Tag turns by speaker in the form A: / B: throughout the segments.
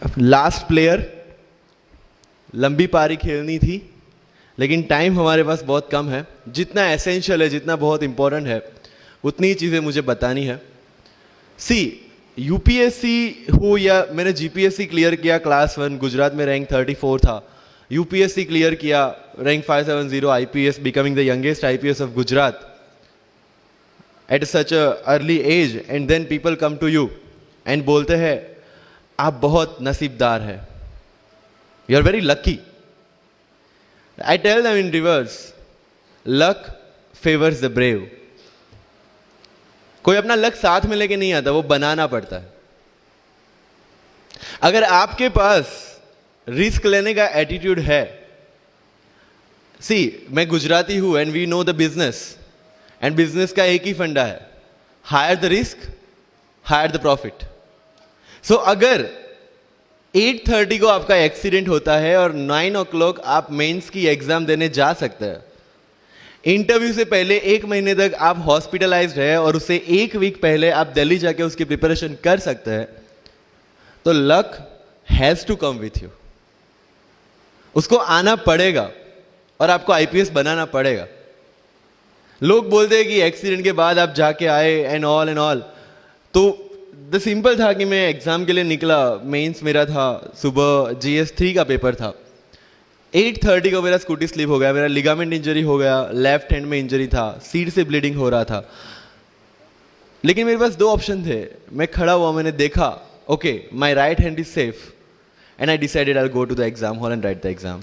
A: Last player, लंबी पारी खेलनी थी, लेकिन टाइम हमारे पास बहुत कम है। जितना एसेंशियल है, जितना बहुत इंपॉर्टेंट है, उतनी ही चीज़ें मुझे बतानी है। सी, यूपीएससी हो या मैंने जीपीएससी क्लियर किया, क्लास 1 गुजरात में रैंक 34 था। यूपीएससी क्लियर किया, rank 570, IPS, becoming the youngest IPS of Gujarat at such a early age, and then people come to you and बोलते हैं आप बहुत नसीबदार है, you are very lucky. I tell them in reverse, luck favors the brave. कोई अपना luck साथ में लेके नहीं आता, वो बनाना पड़ता है। अगर आपके पास रिस्क लेने का एटीट्यूड है, सी मैं गुजराती हूं and we know the business, and business का एक ही फंडा है, higher the risk higher the profit. So अगर 8:30 को आपका एक्सीडेंट होता है और 9 o'clock आप मेंस की एग्जाम देने जा सकते हैं, इंटरव्यू से पहले 1 महीने तक आप हॉस्पिटलाइज्ड है और उससे 1 वीक पहले आप दिल्ली जाके उसकी प्रिपरेशन कर सकते हैं, तो luck has to come with you. उसको आना पड़ेगा और आपको आईपीएस बनाना पड़ेगा। लोग बोलते हैं कि एक्सीडेंट के बाद आप जाके आए एंड ऑल, तो द सिंपल था कि मैं एग्जाम के लिए निकला, मेंस मेरा था, सुबह GS3 का पेपर था। 8:30 को मेरा स्कूटी स्लिप हो गया, मेरा लिगामेंट इंजरी हो गया, लेफ्ट हैंड में इंजरी था, सीट से ब्लीडिंग हो रहा था। लेकिन मेरे पास 2 ऑप्शन थे। मैं खड़ा हुआ, मैंने देखा, okay my right hand is safe, and I decided I will go to the exam hall and write the exam.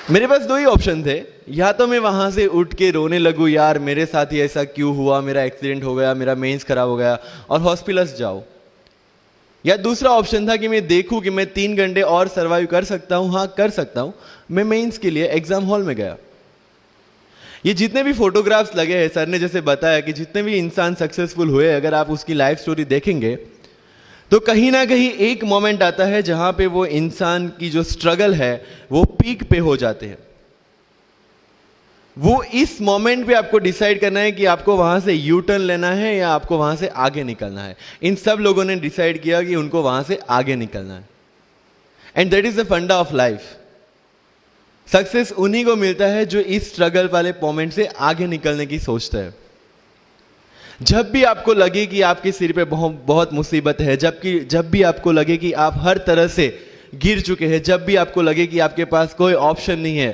A: मेरे पास 2 ही ऑप्शन थे, या तो मैं वहां से उठ के रोने लगूं, यार मेरे साथ ही ऐसा क्यों हुआ, मेरा एक्सीडेंट हो गया, मेरा मेंस खराब हो गया, और हॉस्पिटल जाओ, या दूसरा ऑप्शन था कि मैं देखूं कि मैं 3 घंटे और सर्वाइव कर सकता हूं। हाँ कर सकता हूं। मैं मेंस के लिए एग्जाम हॉल में गया। ये जितने भी फोटोग्राफ्स लगे हैं, सर ने जैसे बताया कि जितने भी इंसान सक्सेसफुल हुए, अगर आप उसकी लाइफ स्टोरी देखेंगे तो कहीं ना कहीं एक मोमेंट आता है जहां पे वो इंसान की जो स्ट्रगल है वो पीक पे हो जाते हैं। वो इस मोमेंट पे आपको डिसाइड करना है कि आपको वहां से यू टर्न लेना है या आपको वहां से आगे निकलना है। इन सब लोगों ने डिसाइड किया कि उनको वहां से आगे निकलना है, एंड दैट इज द फंडा ऑफ लाइफ। सक्सेस उन्हीं को मिलता है जो इस स्ट्रगल वाले मोमेंट से आगे निकलने की सोचता है। जब भी आपको लगे कि आपके सिर पे बहुत मुसीबत है, जब भी आपको लगे कि आप हर तरह से गिर चुके हैं, जब भी आपको लगे कि आपके पास कोई ऑप्शन नहीं है,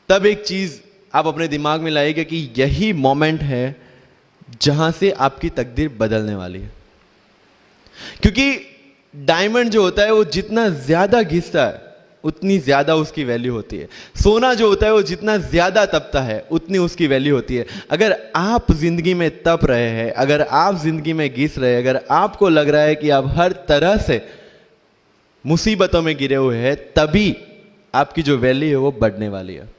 A: तब एक चीज आप अपने दिमाग में लाइएगा कि यही मोमेंट है जहां से आपकी तकदीर बदलने वाली है। क्योंकि डायमंड जो होता है वो जितना ज्यादा घिसता है उतनी ज्यादा उसकी वैल्यू होती है। सोना जो होता है वो जितना ज्यादा तपता है उतनी उसकी वैल्यू होती है। अगर आप जिंदगी में तप रहे हैं, अगर आप जिंदगी में घिस रहे हैं, अगर आपको लग रहा है कि आप हर तरह से मुसीबतों में गिरे हुए हैं, तभी आपकी जो वैल्यू है वो बढ़ने वाली है।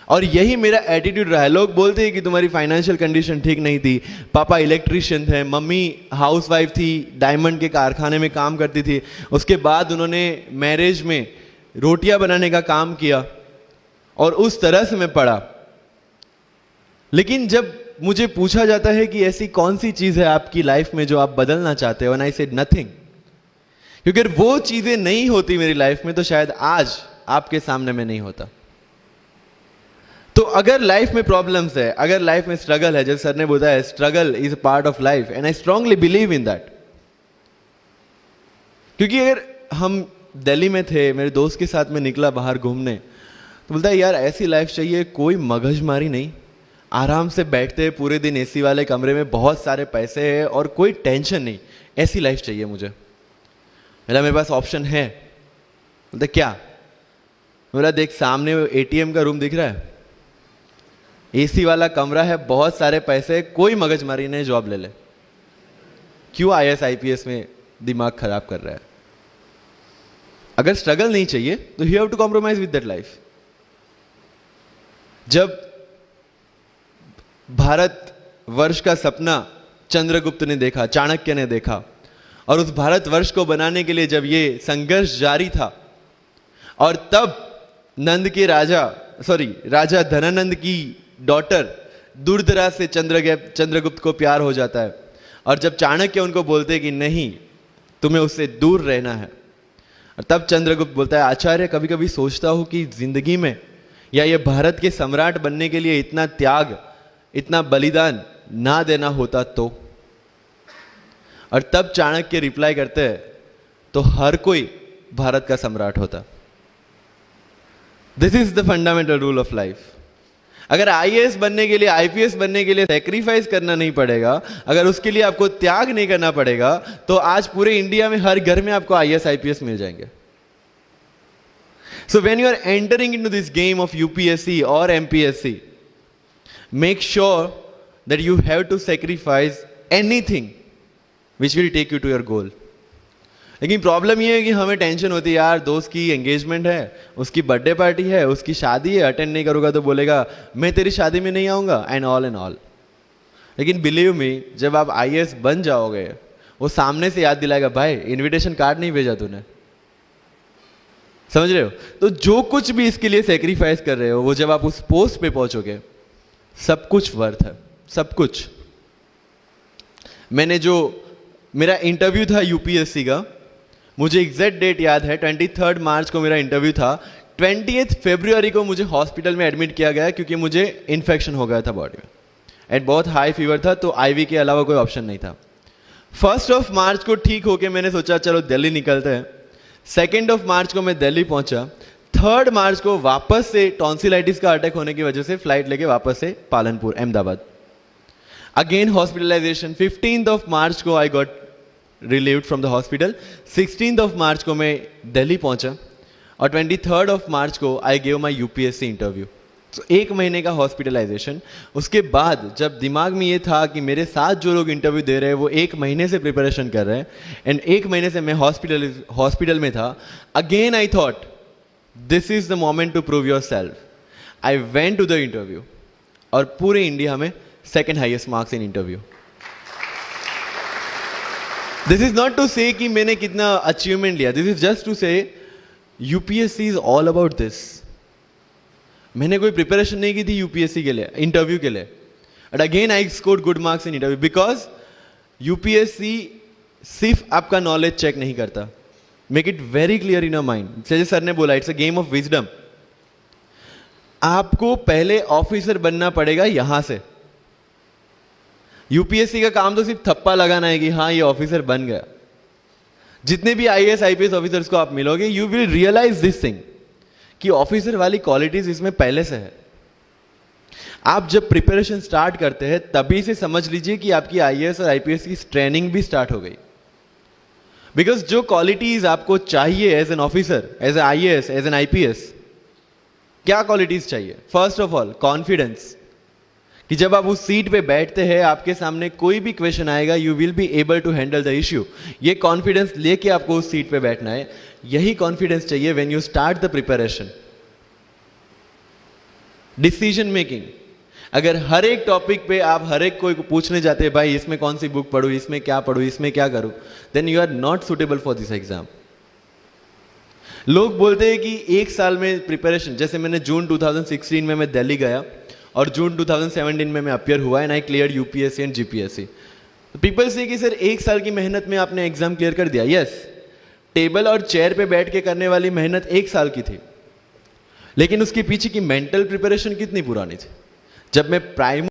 A: और यही मेरा एटीट्यूड रहा है। लोग बोलते हैं कि तुम्हारी फाइनेंशियल कंडीशन ठीक नहीं थी, पापा इलेक्ट्रिशियन थे, मम्मी हाउसवाइफ थी, डायमंड के कारखाने में काम करती थी, उसके बाद उन्होंने मैरिज में रोटियां बनाने का काम किया और उस तरह से मैं पढ़ा। लेकिन जब मुझे पूछा जाता है कि ऐसी कौन सी चीज है आपकी लाइफ में जो आप बदलना चाहते हो, एंड आई सेड नथिंग, क्योंकि अगर वो चीजें नहीं होती मेरी लाइफ में तो शायद आज आपके सामने में नहीं होता। तो अगर लाइफ में प्रॉब्लम्स है, अगर लाइफ में स्ट्रगल है, जैसे सर ने बताया struggle is a part of life, and I strongly believe in that. क्योंकि अगर हम दिल्ली में थे, मेरे दोस्त के साथ में निकला बाहर घूमने, तो बोलता है यार ऐसी लाइफ चाहिए, कोई मगजमारी नहीं, आराम से बैठते हैं पूरे दिन एसी वाले कमरे में, बहुत सारे पैसे हैं और कोई टेंशन नहीं, ऐसी लाइफ चाहिए मुझे। मेरे पास ऑप्शन है। बोलते क्या? बोला देख सामने एटीएम का रूम दिख रहा है, एसी वाला कमरा है, बहुत सारे पैसे, कोई मगजमारी नहीं, जॉब ले ले। क्यों आईएएस आईपीएस में दिमाग खराब कर रहा है? अगर स्ट्रगल नहीं चाहिए तो you have to compromise with that life. जब भारत वर्ष का सपना चंद्रगुप्त ने देखा, चाणक्य ने देखा, और उस भारत वर्ष को बनाने के लिए जब ये संघर्ष जारी था, और तब राजा धनानंद की डॉटर दुर्धरा से चंद्रगुप्त को प्यार हो जाता है, और जब चाणक्य उनको बोलते कि नहीं, तुम्हें उससे दूर रहना है, और तब चंद्रगुप्त बोलता है, आचार्य कभी कभी सोचता हूं कि जिंदगी में या ये भारत के सम्राट बनने के लिए इतना त्याग, इतना बलिदान ना देना होता तो। और तब चाणक्य रिप्लाई करते हैं, तो हर कोई भारत का सम्राट होता। This is the fundamental rule of life. अगर आईएएस बनने के लिए, आईपीएस बनने के लिए सैक्रिफाइस करना नहीं पड़ेगा, अगर उसके लिए आपको त्याग नहीं करना पड़ेगा, तो आज पूरे इंडिया में हर घर में आपको आईएएस आईपीएस मिल जाएंगे। So when you are entering into this game of UPSC or MPSC, make sure that you have to sacrifice anything which will take you to your goal. लेकिन प्रॉब्लम ये है कि हमें टेंशन होती है, यार दोस्त की एंगेजमेंट है, उसकी बर्थडे पार्टी है, उसकी शादी है, अटेंड नहीं करूंगा तो बोलेगा मैं तेरी शादी में नहीं आऊंगा, एंड ऑल। लेकिन बिलीव मी, जब आप आईएएस बन जाओगे, वो सामने से याद दिलाएगा, भाई इनविटेशन कार्ड नहीं भेजा तूने। समझ रहे हो? तो जो कुछ भी इसके लिए सेक्रीफाइस कर रहे हो, वो जब आप उस पोस्ट पे पहुंचोगे, सब कुछ वर्थ है, सब कुछ। मैंने जो मेरा इंटरव्यू था यूपीएससी का, मुझे एग्जैक्ट डेट याद है, 23 मार्च को मेरा इंटरव्यू था। 20 फरवरी को मुझे हॉस्पिटल में एडमिट किया गया क्योंकि मुझे इन्फेक्शन हो गया था बॉडी में, एंड बहुत हाई फीवर था, तो आईवी के अलावा कोई ऑप्शन नहीं था। 1 मार्च को ठीक होके मैंने सोचा चलो दिल्ली निकलते हैं। 2 मार्च को मैं दिल्ली पहुंचा। 3 मार्च को वापस से टॉन्सिलाइटिस का अटैक होने की वजह से फ्लाइट लेके वापस से पालनपुर, अहमदाबाद, अगेन हॉस्पिटलाइजेशन। 15 मार्च को I got relieved from the hospital. 16 मार्च को मैं दिल्ली पहुंचा, और 23 मार्च को I gave my UPSC interview. तो 1 महीने का हॉस्पिटलाइजेशन। उसके बाद जब दिमाग में ये था कि मेरे साथ जो लोग इंटरव्यू दे रहे हैं वो 1 महीने से प्रिपरेशन कर रहे हैं, एंड 1 महीने से मैं हॉस्पिटल में था, again I thought this is the moment to prove yourself. I went to the interview, और पूरे इंडिया में 2nd highest marks in interview. This is not to say कि मैंने कितना अचीवमेंट लिया, this is just to say UPSC is all about this. मैंने कोई preparation नहीं की थी यूपीएससी के लिए, इंटरव्यू के लिए, but again I scored good marks in interview, because UPSC सिर्फ आपका नॉलेज चेक नहीं करता। Make it very clear in your mind. जैसे सर ने बोला, it's a game of wisdom. आपको पहले ऑफिसर बनना पड़ेगा यहां से। यूपीएससी का काम तो सिर्फ थप्पा लगाना है कि हाँ ये ऑफिसर बन गया। जितने भी आईएएस आईपीएस ऑफिसर्स को आप मिलोगे, you will realise this thing कि ऑफिसर वाली क्वालिटीज इसमें पहले से है। आप जब प्रिपरेशन स्टार्ट करते हैं तभी से समझ लीजिए कि आपकी आईएएस और आईपीएस की ट्रेनिंग भी स्टार्ट हो गई। बिकॉज जो क्वालिटीज आपको चाहिए as an officer, as an IAS, as an IPS, क्या क्वालिटीज चाहिए? फर्स्ट ऑफ ऑल कॉन्फिडेंस, कि जब आप उस सीट पे बैठते हैं, आपके सामने कोई भी क्वेश्चन आएगा, you will be able to handle the issue. ये कॉन्फिडेंस लेके आपको उस सीट पे बैठना है। यही कॉन्फिडेंस चाहिए when you start the preparation. Decision making, अगर हर एक टॉपिक पे आप हर एक कोई को पूछने जाते हैं, भाई इसमें कौन सी बुक पढ़ूं, इसमें क्या पढ़ूं, इसमें क्या करूं, then you are not suitable for this exam. लोग बोलते हैं कि 1 साल में प्रिपरेशन, जैसे मैंने जून 2016 में मैं दिल्ली गया, और जून 2017 में मैं अपियर हुआ, and I clear UPSC and GPSC. People से कि सर 1 साल की मेहनत में आपने एग्जाम क्लियर कर दिया। यस, टेबल और चेयर पे बैठ के करने वाली मेहनत 1 साल की थी, लेकिन उसके पीछे की मेंटल प्रिपरेशन कितनी पुरानी थी। जब मैं प्राइमरी